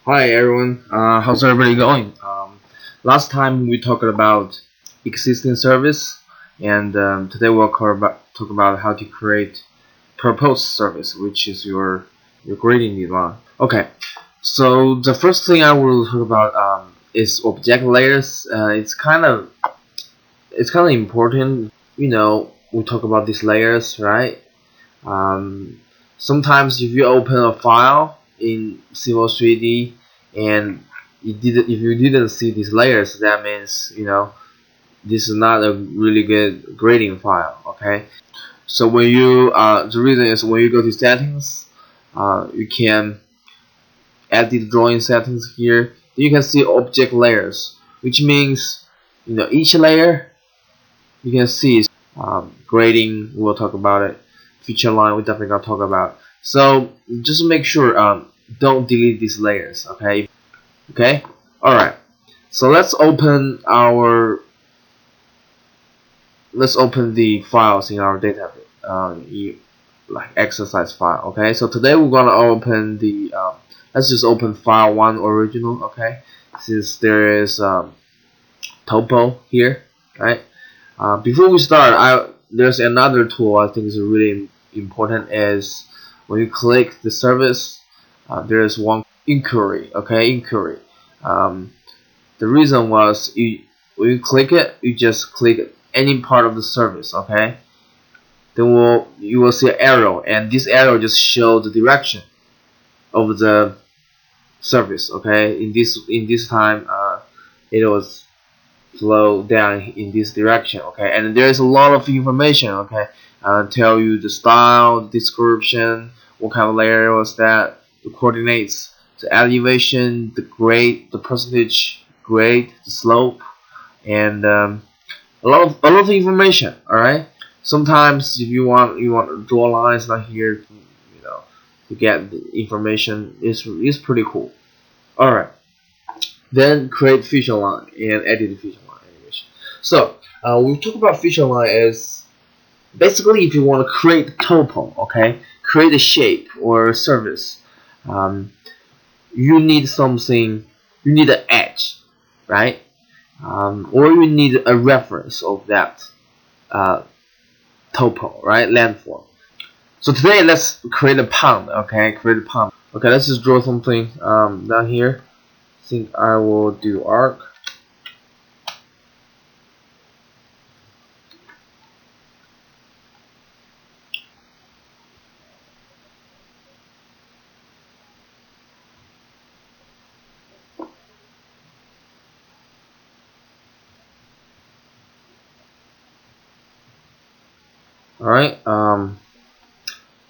Hi everyone, how's everybody going? Last time we talked about existing service, and today we'll talk about how to create proposed service, which is your grading design. Okay, so the first thing I will talk about is object layers. It's kind of important. We talk about these layers, right? Um, Sometimes if you open a file in Civil3D and if you didn't see these layers, that means this is not a really good grading file. Okay, so when you the reason is when you go to settings, you can edit drawing settings here. You can see object layers, which means each layer you can see grading. We'll talk about it. Feature line, we definitely gonna talk about. So just make sure don't delete these layers. Okay. All right. So let's open the files in our database. Like exercise file. Okay. So today we're gonna open the. Let's just open file 1 original. Okay. Since there is topo here, right? Before we start, there's another tool I think is really important. Is when you click the service, there is one inquiry. Okay, inquiry. The reason was when you click it, you just click any part of the service. Okay, then you will see an arrow, and this arrow just shows the direction of the service. Okay, in this time, it was flow down in this direction. Okay, and there's a lot of information. Okay, tell you the style, the description, what kind of layer was that, the coordinates, the elevation, the grade, the percentage grade, the slope, and a lot of information. All right. Sometimes if you want to draw lines not here, to get the information is pretty cool. All right. Then create feature line and edit the feature line animation. So we talk about feature line as basically if you want to create a topo, okay, create a shape or a surface, you need something, you need an edge, right? Or you need a reference of that topo, right? Landform. So today let's create a pond, okay? Create a pond. Okay, let's just draw something down here. I think I will do arc. Alright,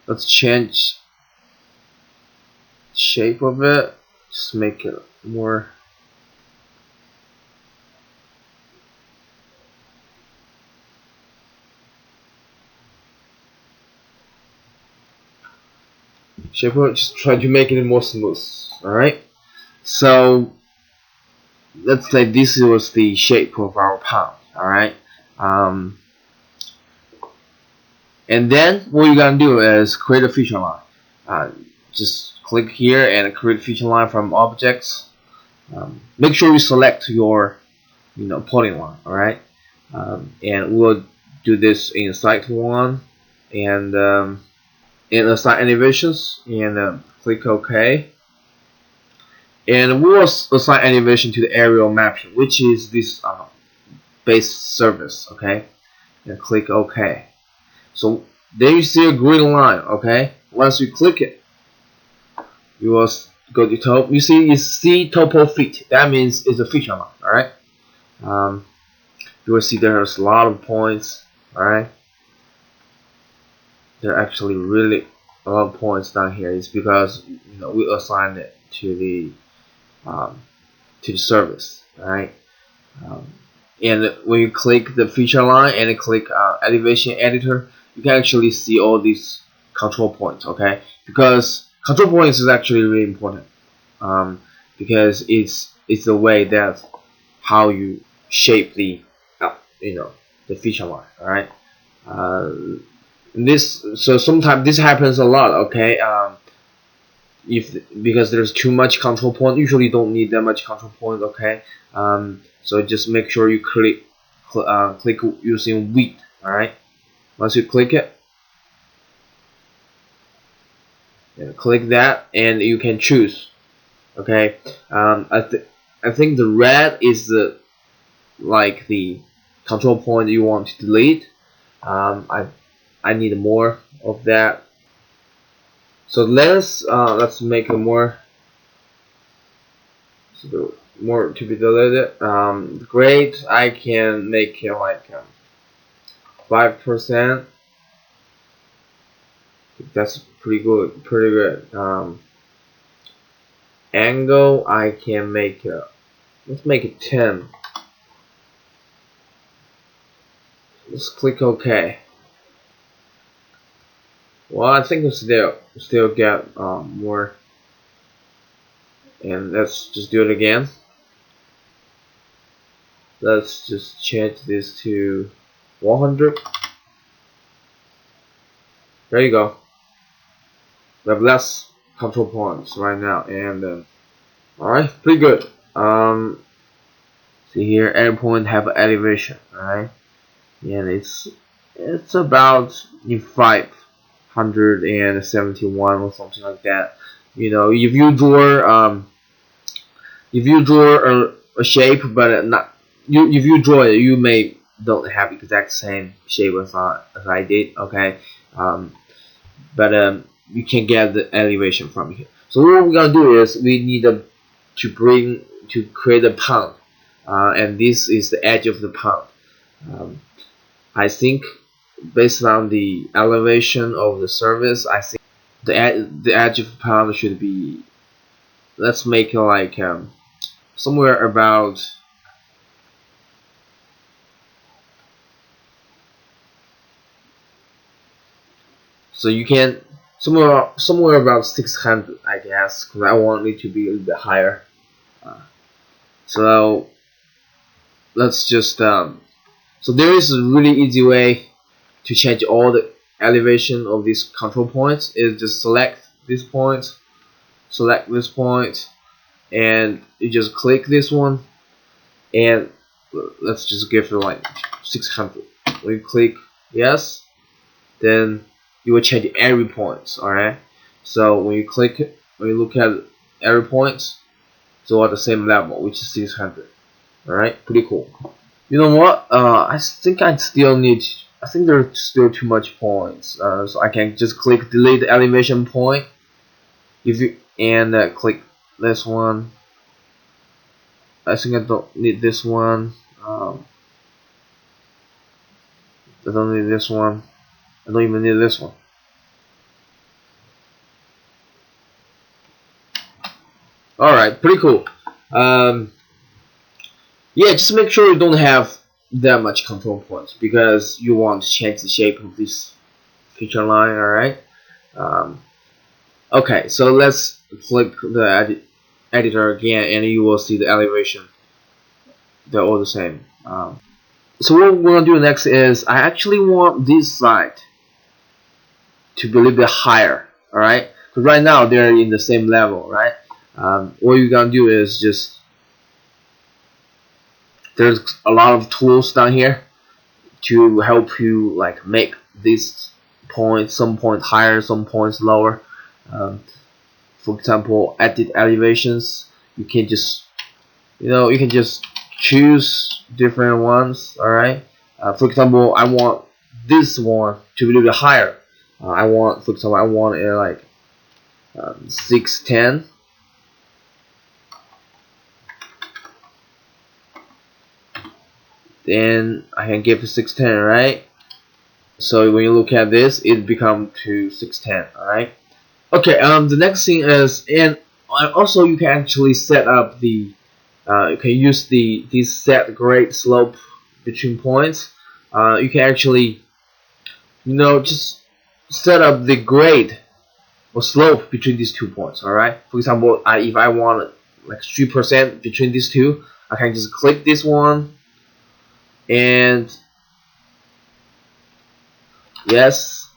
let's change shape of it. Just make it more shape of it, just try to make it more smooth. Alright, so let's say this was the shape of our pond. Alright, and then what you're gonna do is create a feature line. Just click here and create feature line from objects. Make sure you select your plotting line. Alright, and we'll do this in site 1 and in assign animations, and click OK, and we will assign animation to the aerial mapping, which is this base service. Okay, and click OK. So then you see a green line. Okay, once you click it, you will go to top. You see topo fit. That means it's a feature line. Alright, you will see there's a lot of points. Alright, there are actually really a lot of points down here. It's because we assigned it to the service. Alright, and when you click the feature line and click elevation editor, you can actually see all these control points. Okay, because control points is actually really important, because it's the way that how you shape the the feature line. Alright, so sometimes this happens a lot. Okay, if because there's too much control point. Usually don't need that much control point. Okay, so just make sure you click using width. All right, once you click it, click that, and you can choose. Okay, I think the red is the control point you want to delete. I need more of that. So let's make a more more to be deleted. Great, I can make it like 5%. That's pretty good. Pretty good. Angle, I can make it. Let's make it 10. Let's click OK. Well, I think we still get more. And let's just do it again. Let's just change this to 100. There you go. We have less control points right now, and alright, pretty good. See here, every point have an elevation, alright, and it's about 571 or something like that. You know, if you draw a shape, but not if you draw it, you may don't have exact same shape as I did. Okay, but you can get the elevation from here. So what we're gonna do is we need to create a pond, and this is the edge of the pond. I think based on the elevation of the surface, I think the edge of the pond should be, let's make it like somewhere about so you can somewhere about 600, I guess, because I want it to be a little bit higher. So let's just so there is a really easy way to change all the elevation of these control points. Is just select this point, and you just click this one, and let's just give it like 600. When you click yes, then you will change every point. Alright, so when you look at every point, so at the same level, which is 600. Alright, pretty cool. You know what? I think I think there's still too much points. So I can just click delete the elevation point. If you click this one. I think I don't need this one. I don't need this one. I don't even need this one. Alright, pretty cool. Yeah, just make sure you don't have that much control points because you want to change the shape of this feature line. Alright. Okay, so let's click the editor again, and you will see the elevation. They're all the same. So what we're gonna do next is I actually want this side to be a little bit higher. Alright, because right now they're in the same level, right? What you're gonna do is just there's a lot of tools down here to help you like make this point, some points higher, some points lower. For example, edit elevations. You can just choose different ones. Alright. For example, I want this one to be a little bit higher. For example, I want it like 610. Then I can give it 610, right? So when you look at this, it becomes to 610. Alright. Okay. The next thing is, and also you can actually set up the you can use this set grade slope between points. You can actually just set up the grade or slope between these 2 points. Alright. For example, if I want like 3% between these two, I can just click this one and yes,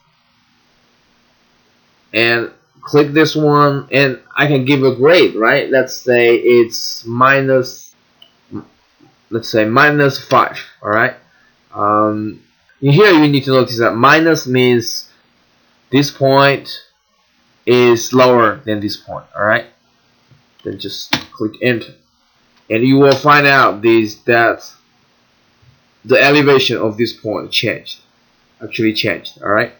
and click this one, and I can give a grade, right? Let's say it's minus, let's say -5. All right. In here you need to notice that minus means this point is lower than this point. All right. Then just click enter, and you will find out that the elevation of this point actually changed. All right.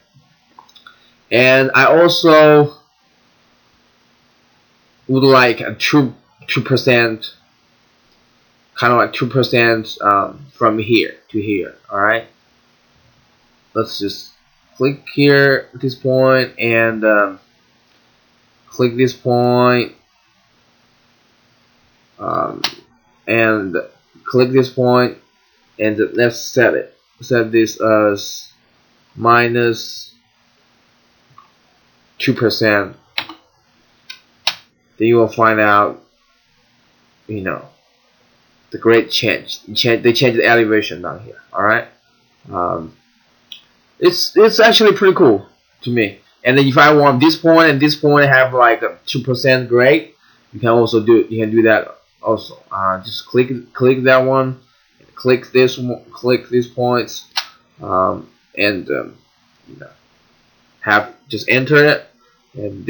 And I also would like a 2%, kind of like 2% from here to here. All right. Let's just click here at this point, and click this point, and click this point, and let's set this as -2%. Then you will find out, the grade change. They changed the elevation down here. All right. It's actually pretty cool to me. And then if I want this point and this point have like a 2% grade, you can also do that also. Just click that one, click this one, click these points, and just enter it, and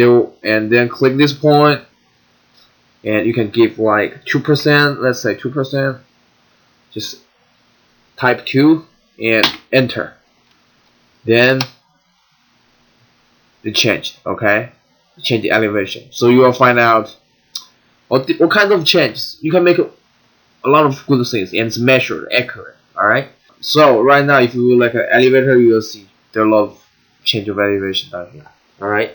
then click this point, and you can give like 2%. Let's say 2%. Just type 2 and enter. Then it changed. Okay, change the elevation. So you will find out what kind of changes. You can make a lot of good things, and it's measured, accurate. All right. So right now, if you look like an elevator, you will see there are a lot of change of elevation down here. All right.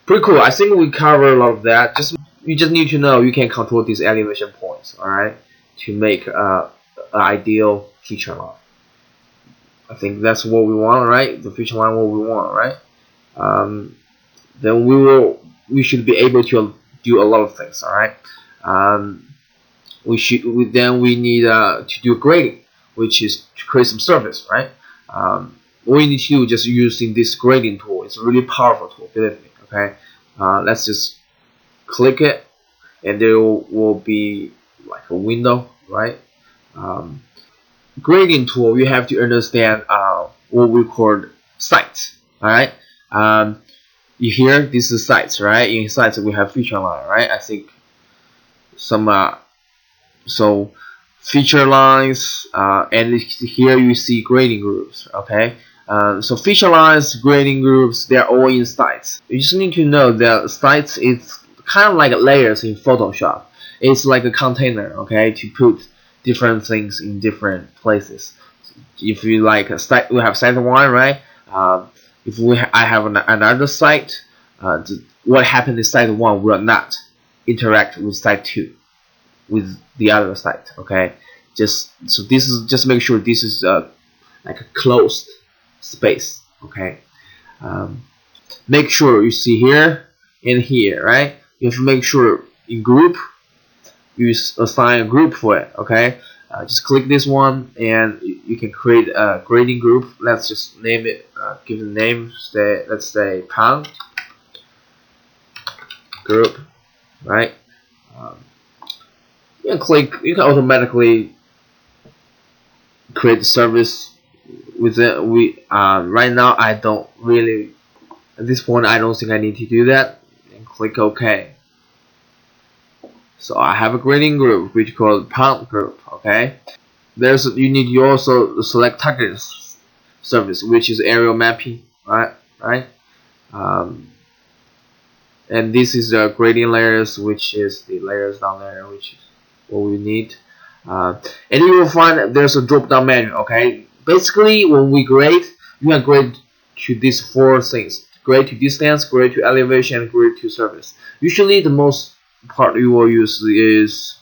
Pretty cool. I think we covered a lot of that. You just need to know you can control these elevation points. All right, to make an ideal feature line. I think that's what we want, right? The feature line, what we want, right? Then we should be able to do a lot of things, all right? We need to do grading, which is to create some surface, right? What we need to do just using this grading tool. It's a really powerful tool, believe me. Okay, let's just click it, and there will be like a window, right? Grading tool, you have to understand what we call sites. All right. You hear this is sites, right? In sites we have feature line, right? I think some so feature lines, and here you see grading groups. Okay. So feature lines, grading groups, they're all in sites. You just need to know that sites is kind of like layers in Photoshop. It's like a container, okay, to put different things in different places. If you like a site, we have site 1, right? If I have another site, what happened in site 1 will not interact with site 2, with the other site. Okay, just make sure this is like a closed space. Okay, make sure you see here and here, right? You have to make sure in group you assign a group for it. Okay, just click this one, and you can create a grading group. Let's just name it, give the name, let's say pound group, right? You can automatically create the service with it. Right now I don't really, at this point I don't think I need to do that, and click OK. So I have a grading group which is called pound group. Okay, you need to also select target service, which is aerial mapping, right? And this is the grading layers, which is the layers down there, which is what we need. And you will find that there's a drop down menu. Okay, basically when we grade, you can grade to these 4 things: grade to distance, grade to elevation, and grade to surface. Usually the most part you will use is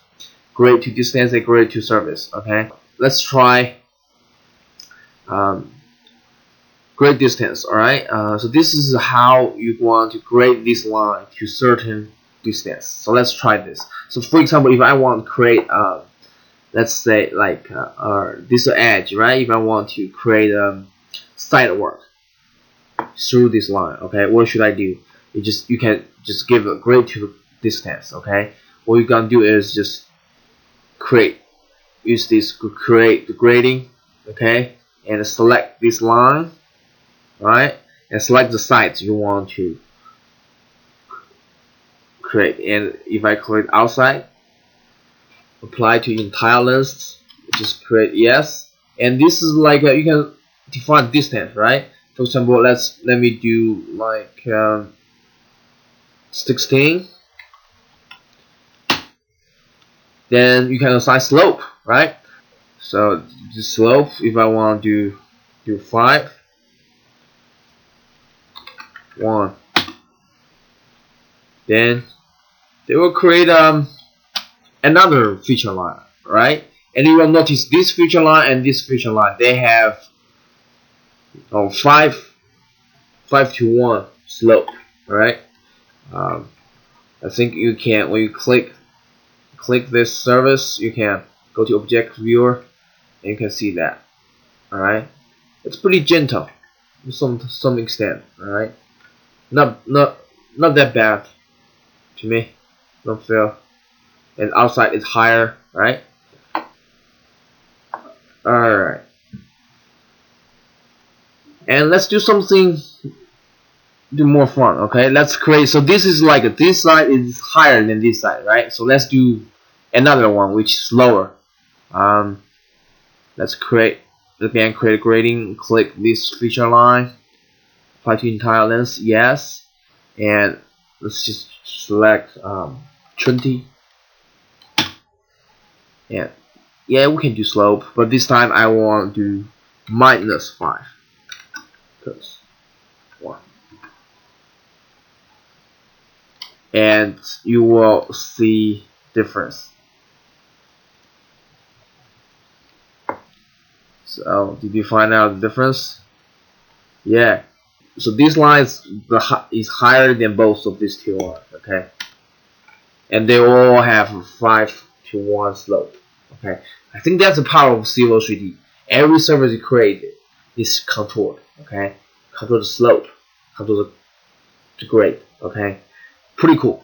grade to distance and grade to surface. Okay, let's try grade distance. Alright, so this is how you want to grade this line to certain distance. So let's try this. So for example, if I want to create let's say like this edge, right? If I want to create side work, through this line. Okay, what should I do? You can just give a grade to distance. Okay, what you're gonna do is just use this to create the grading. Okay, and select this line, right, and select the sides you want to create. And if I click outside, apply to entire list, just create yes. And this is like you can define distance, right? For example, let me do like 16. Then you can assign slope, right? So the slope, if I want to do 5, 1, then they will create another feature line, right? And you will notice this feature line and this feature line, they have 5 to 1 slope, right? I think you can, when you click this service, you can go to object viewer and you can see that. Alright, it's pretty gentle to some extent. Alright, not that bad to me, don't feel. And outside is higher, right? Alright, and let's do something more fun. Okay, let's create, so this is like this side is higher than this side, right? So let's do another one which is lower. Let's create a grading, click this feature line, apply to entire length, yes, and let's just select 20. And yeah, we can do slope, but this time I want to do -5 because 1. And you will see difference. So did you find out the difference? Yeah. So this line is higher than both of these two lines. Okay. And they all have 5 to 1 slope. Okay. I think that's the power of Civil3D. Every surface you create is contoured. Okay. Control the slope. Control the grade. Okay. Pretty cool.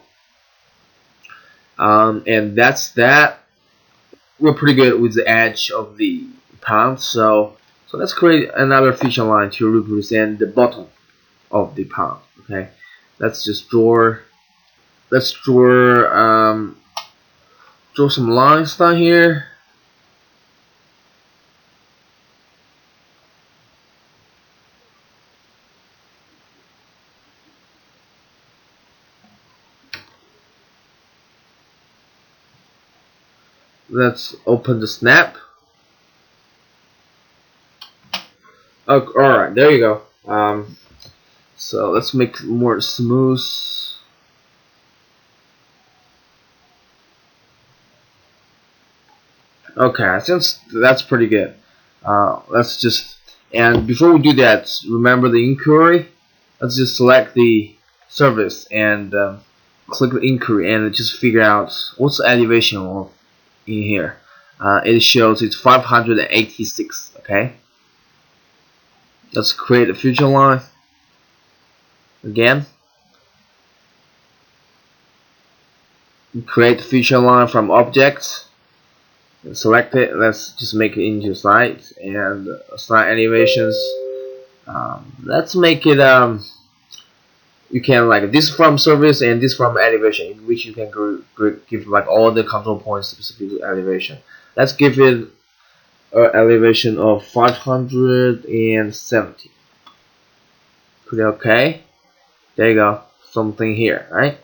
And that's that. We're pretty good with the edge of the pound. So let's create another feature line to represent the bottom of the pound. Okay. Let's just draw. Let's draw some lines down here. Let's open the snap. Oh, alright, there you go. So let's make it more smooth. Okay, I think that's pretty good. Let's just, and before we do that, remember the inquiry. Let's just select the service and click the inquiry and just figure out what's the elevation of in here. It shows it's 586. Okay, let's create a feature line again. Create the feature line from objects. Select it. Let's just make it into sides and assign elevations. Let's make it you can like this from surface and this from elevation, in which you can give like all the control points specific to elevation. Let's give it an elevation of 570. Pretty okay. There you go. Something here, right?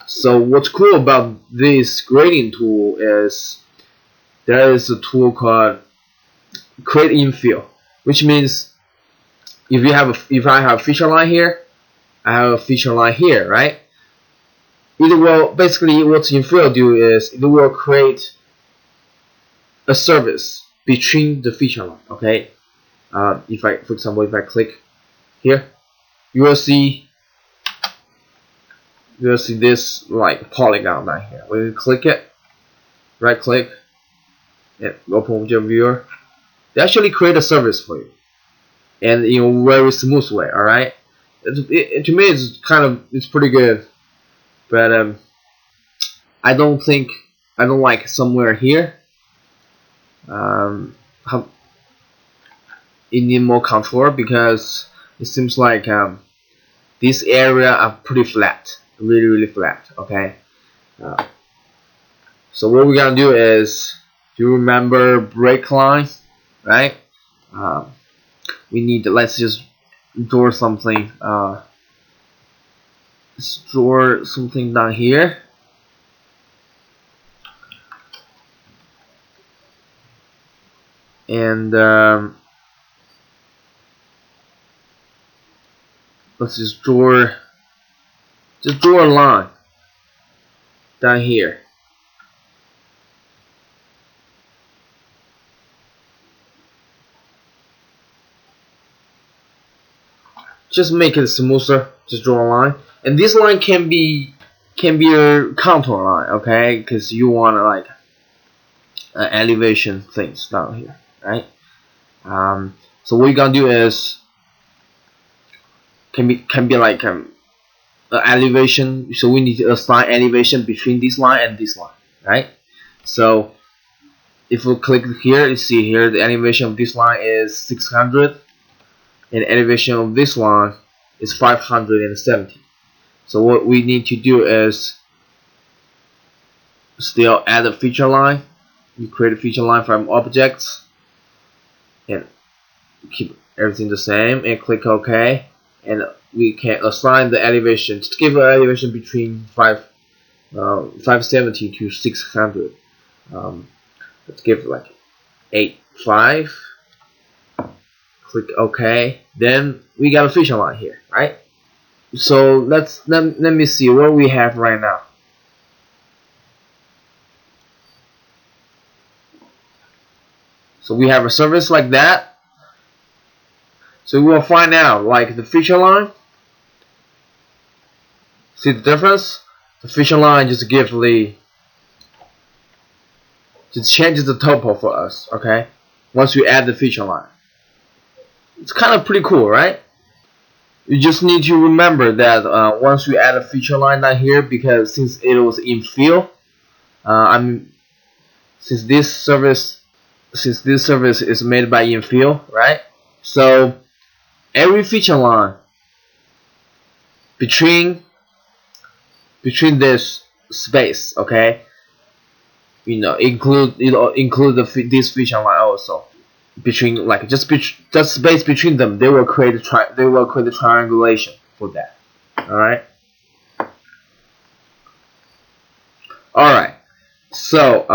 So what's cool about this grading tool is there is a tool called create infill, which means if I have a feature line here, I have a feature line here, right? It will basically what infill do is it will create a surface between the feature line. Okay, for example, if I click here, you will see this like polygon down here. When you click it, right click, and open with your viewer, they actually create a surface for you, and in a very smooth way. All right. To me it's pretty good, but I don't like somewhere here. How it need more control because it seems like this area are pretty flat, really flat. Okay, so what we're gonna do is, do you remember break line, right? We need to, let's just draw something. Let's draw something down here. And let's just draw a line down here. Just make it smoother. Just draw a line, and this line can be a contour line, okay? Because you want to like elevation things down here, right? So what you're gonna do is can be like elevation. So we need to assign elevation between this line and this line, right? So if we click here, you see here the elevation of this line is 600, and elevation of this line is 570. So what we need to do is still add a feature line. You create a feature line from objects and keep everything the same and click OK, and we can assign the elevation. Just give an elevation between 570 to 600. Let's give like 8.5. Click OK. Then we got a feature line here, right? So let me see what we have right now. So we have a surface like that. So we will find out like the feature line. See the difference? The feature line just changes the topo for us, okay? Once we add the feature line. It's kind of pretty cool, right? You just need to remember that once we add a feature line down here, because since it was in fill, since this service is made by infill, right? So every feature line between this space, okay, include this feature line also. Between like just space between them, they will create a triangulation for that. All right. So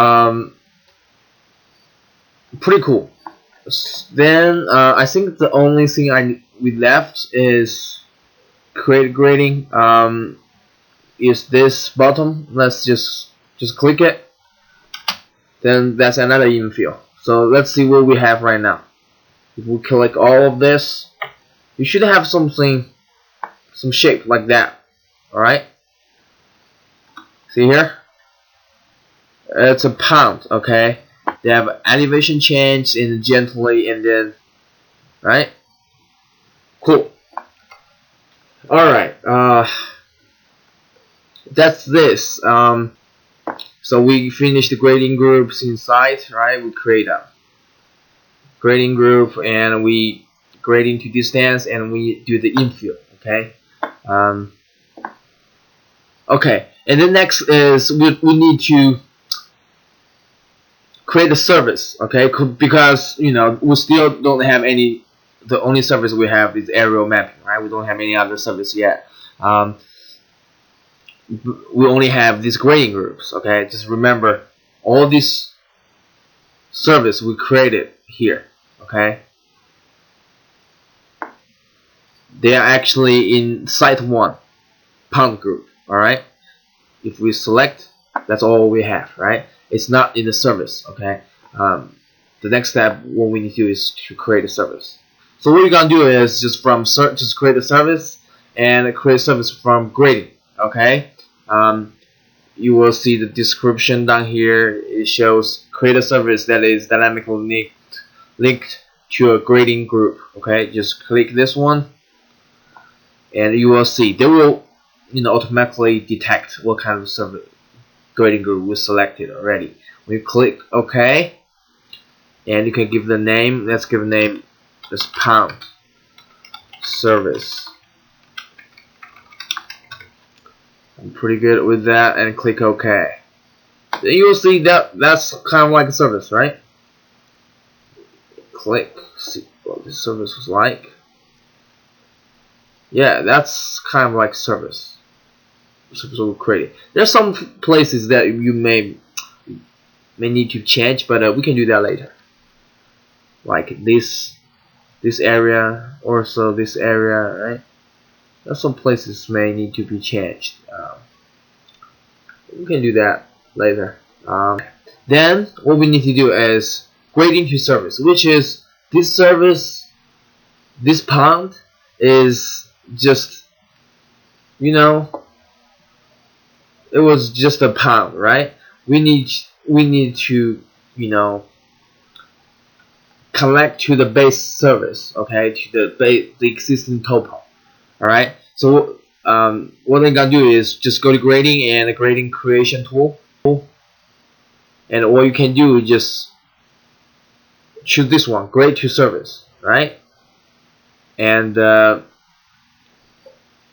pretty cool. Then I think the only thing we left is create grading. Is this bottom? Let's just click it. Then that's another infill. So let's see what we have right now. If we click all of this, you should have some shape like that. Alright? See here? It's a pound, okay? They have elevation change and gently, and then, right? Cool. Alright, that's this. So we finished the grading groups inside, right? We create a grading group and we grading to distance and we do the infill, okay? Okay, and then next is we need to create a service, okay? Because we still don't have any. The only service we have is aerial mapping, right? We don't have any other service yet. We only have these grading groups, okay? Just remember all these service we created here, okay? They are actually in site 1 pound group, alright? If we select, that's all we have, right? It's not in the service, okay? The next step, what we need to do is to create a service. So what you're gonna do is just create a service and create a service from grading, okay? You will see the description down here. It shows create a service that is dynamically linked to a grading group, okay? Just click this one and you will see they will automatically detect what kind of service grading group we selected already. We click OK, and you can give the name. Let's give a name as pound service. I'm pretty good with that, and click OK. Then you will see that that's kind of like a service, right? Click, see what this service was like. Yeah, that's kind of like service. So we create it. There's some places that you may need to change, but we can do that later. Like this area, also this area, right? There's some places may need to be changed. We can do that later. Then what we need to do is grading to service, which is this service. This pound is just, it was just a pound, right? We need to, connect to the base service, okay, to the existing topo. All right. So what I'm gonna do is just go to grading and the grading creation tool, and what you can do is just choose this one, grade to service, right? And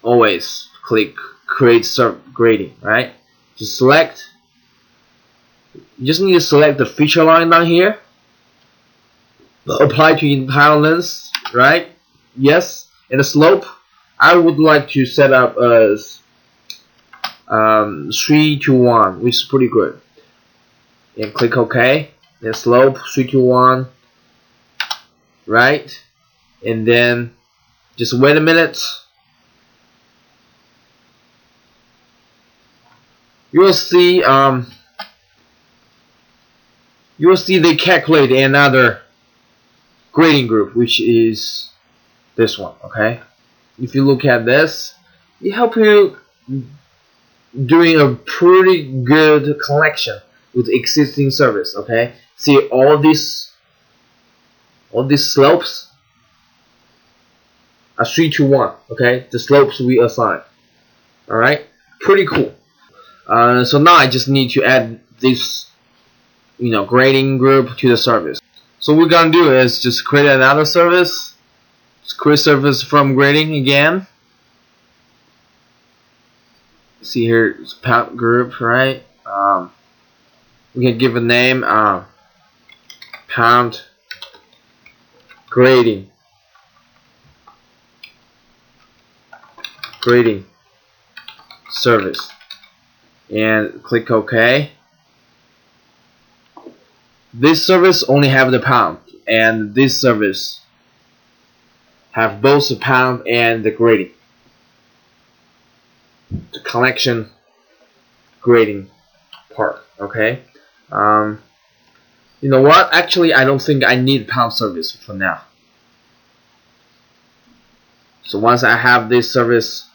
always click create grading, right? Just select. You just need to select the feature line down here. Apply to entire length, right? Yes. And the slope, I would like to set up as 3:1, which is pretty good. And click OK. Then slope 3:1, right? And then just wait a minute. You will see they calculate another grading group, which is this one. Okay, if you look at this, it helps you doing a pretty good connection with existing service. Okay, see all these slopes are 3:1. Okay, the slopes we assign. All right, pretty cool. So now I just need to add this grading group to the service. So what we're gonna do is just create another service. Just create service from grading again. See here, it's pound group, right? We can give a name, pound grading service, and click OK. This service only have the pound, and this service have both the pound and the grading, the connection grading part. Okay. You know what? Actually, I don't think I need pound service for now. So once I have this service,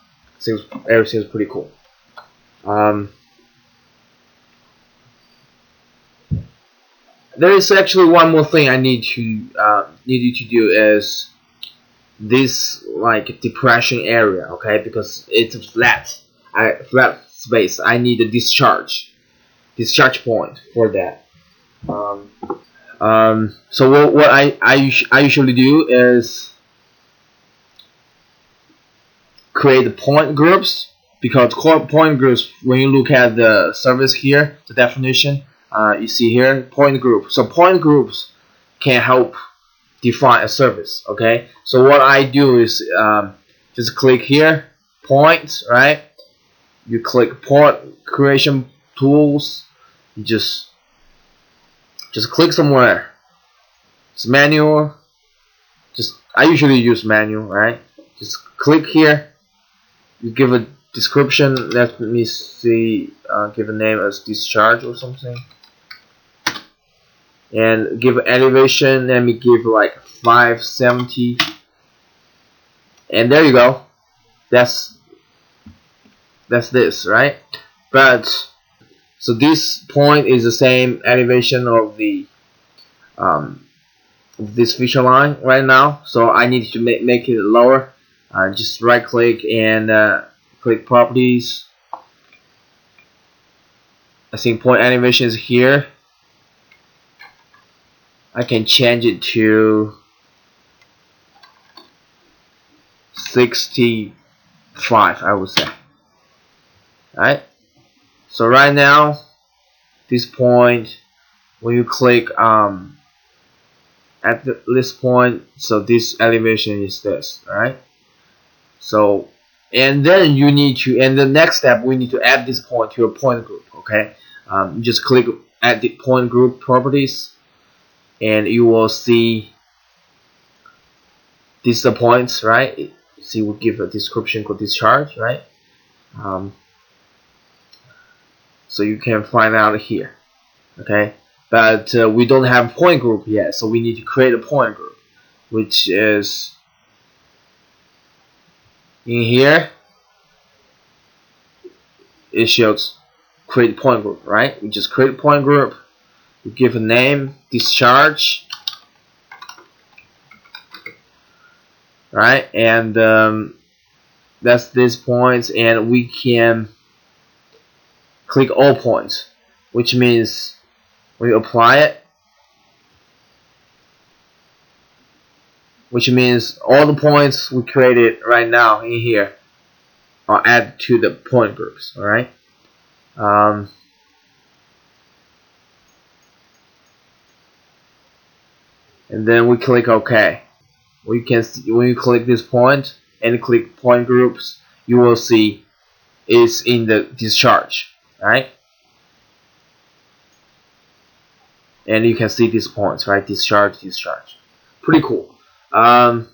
everything's pretty cool. There is actually one more thing I need you to do is this like depression area, okay? Because it's a flat space. I need a discharge point for that. So what I usually do is create point groups, because point groups, when you look at the service here, the definition, you see here point group. So point groups can help define a service. Okay, so what I do is just click here, point, right? You click point creation tools. You just click somewhere. It's manual. I usually use manual, right? Just click here. You give a description. Let me see. Give a name as discharge or something. And give elevation. Let me give like 570. And there you go. That's this, right? But so this point is the same elevation of the this feature line right now. So I need to make it lower. just right click and click properties. I think point animation is here. I can change it to 65, I would say. Alright, so right now this point, when you click at this point, so this elevation is this, alright? So, and then you need to, and the next step, we need to add this point to a point group, okay? Just click add the point group properties, and you will see these are the points, right? See, we give a description called discharge, right? So you can find out here, okay? But we don't have point group yet, so we need to create a point group, which is in here. It shows create point group, right? We just create a point group. We give a name, discharge, right? And that's these points, and we can click all points, which means we apply it, which means all the points we created right now in here are added to the point groups. All right. And then we click OK. We can see, when you click this point and click point groups, you will see it's in the discharge, right? And you can see these points, right? Discharge, discharge. Pretty cool. The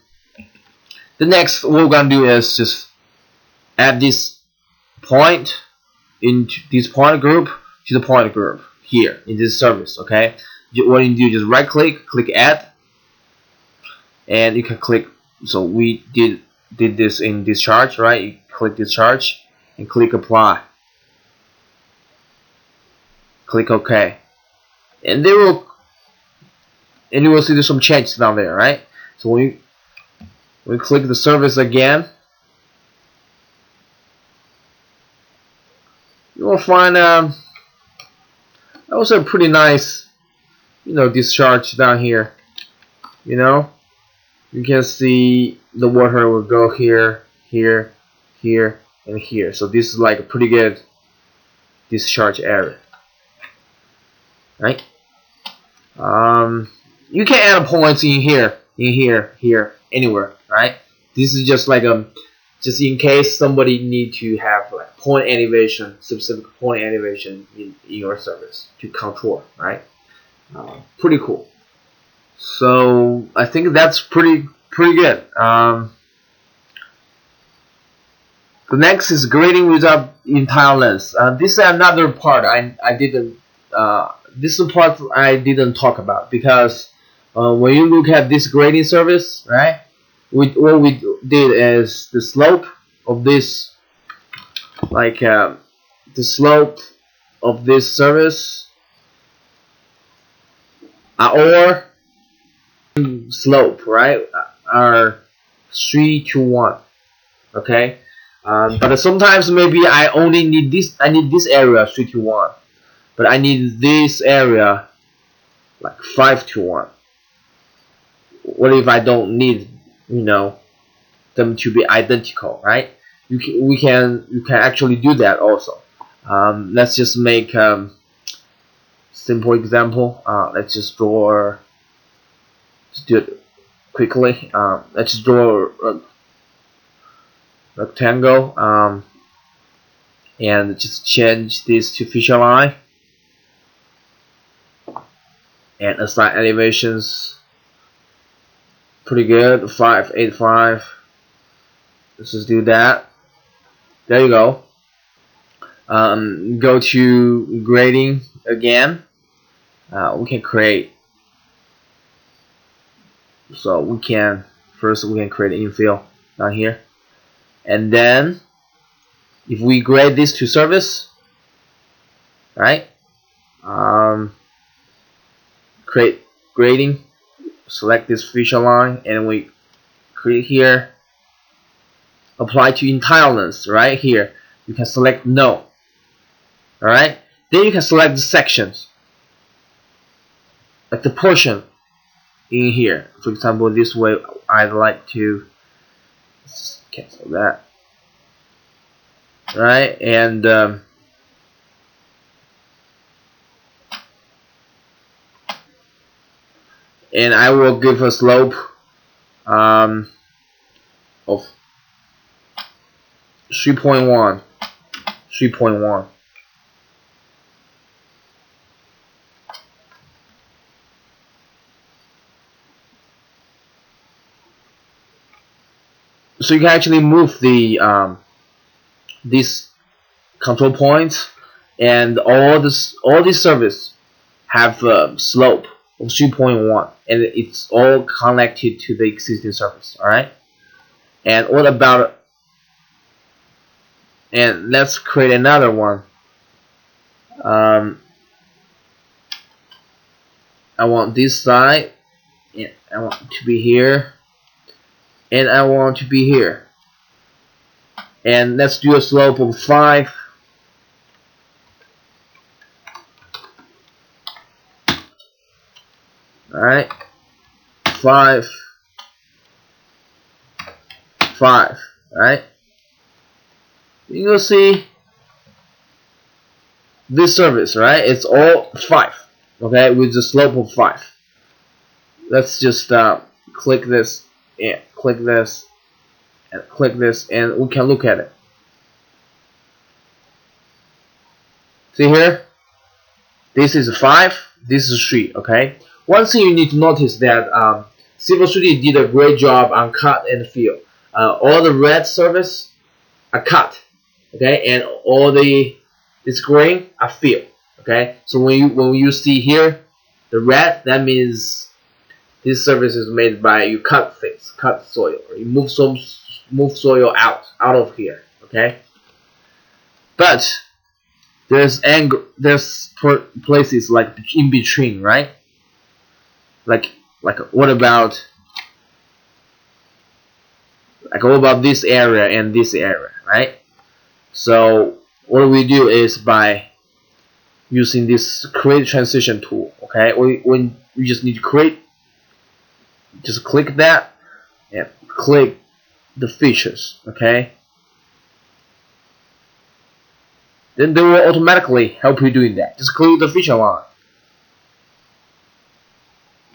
next what we're gonna do is just add this point into this point group to the point group here in this service. Okay, what you do, just right click, click add, and you can click. So we did this in discharge, right? You click discharge and click apply, click OK, and you will see there's some changes down there, right? So when we click the service again, you will find also a pretty nice, discharge down here. You can see the water will go here, here, here, and here. So this is like a pretty good discharge area, right? You can add points in here, here, anywhere, right? This is just like just in case somebody need to have like point animation, specific point animation in your service to control, right? Pretty cool. So I think that's pretty good. The next is grading without entire length. This is another part I didn't. This is part I didn't talk about because when you look at this grading service, right? What we did is the slope of this, like the slope of this service, or slope, right, are 3 to 1. Okay, but sometimes maybe I only need this. I need this area 3 to 1, but I need this area like 5 to 1. What if I don't need them to be identical, right? You can actually do that also. Let's just make simple example. Let's just draw. Let's do it quickly. Let's just draw a rectangle, and just change this to feature line and assign elevations. Pretty good. 585. Let's just do that. There you go. Go to grading again. We can create. So we can create an infill down here, and then if we grade this to service, right? Create grading. Select this feature line, and we create here. apply to entire length, right here. You can select no. Alright? Then you can select the sections, like the portion in here. For example, this way I'd like to cancel that. Right? And I will give a slope of 3.1. So you can actually move the this control points, and all these surfaces have a slope of 3.1, and it's all connected to the existing surface. All right. And what about? And let's create another one. I want this side, and I want to be here, and I want to be here. And let's do a slope of 5. Alright, 5, 5, right? You'll see this surface, right? It's all 5, okay, with the slope of 5. Let's just click this, and click this, and click this, and we can look at it. See here? This is 5, this is 3, okay? One thing you need to notice that Civil3D did a great job on cut and fill. All the red surface are cut, okay, and all this green are fill, okay. So when you see here the red, that means this surface is made by you cut things, cut soil, or you move soil out of here, okay. But there's places like in between, right? Like what about this area and this area, right? So what we do is by using this create transition tool, okay? When you just need to create, just click that and click the features, okay? Then they will automatically help you doing that. Just click the feature line.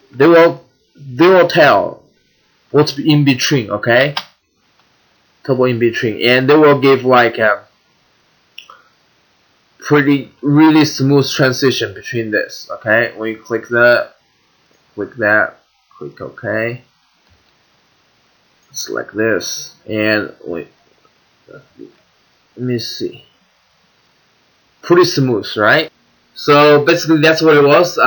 They will tell what's in between, okay? Toggle in between, and they will give like a really smooth transition between this, okay? When you click that, click OK, select this, and wait, let me see. Pretty smooth, right? So basically that's what it was.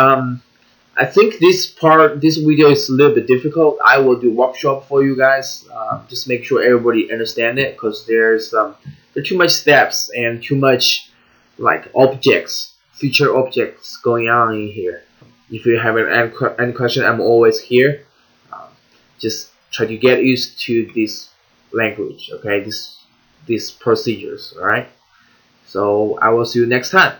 I think this video is a little bit difficult. I will do workshop for you guys. Just make sure everybody understand it, because there are too much steps and too much like feature objects going on in here. If you have any question, I'm always here. Just try to get used to this language, okay? These procedures, all right? So I will see you next time.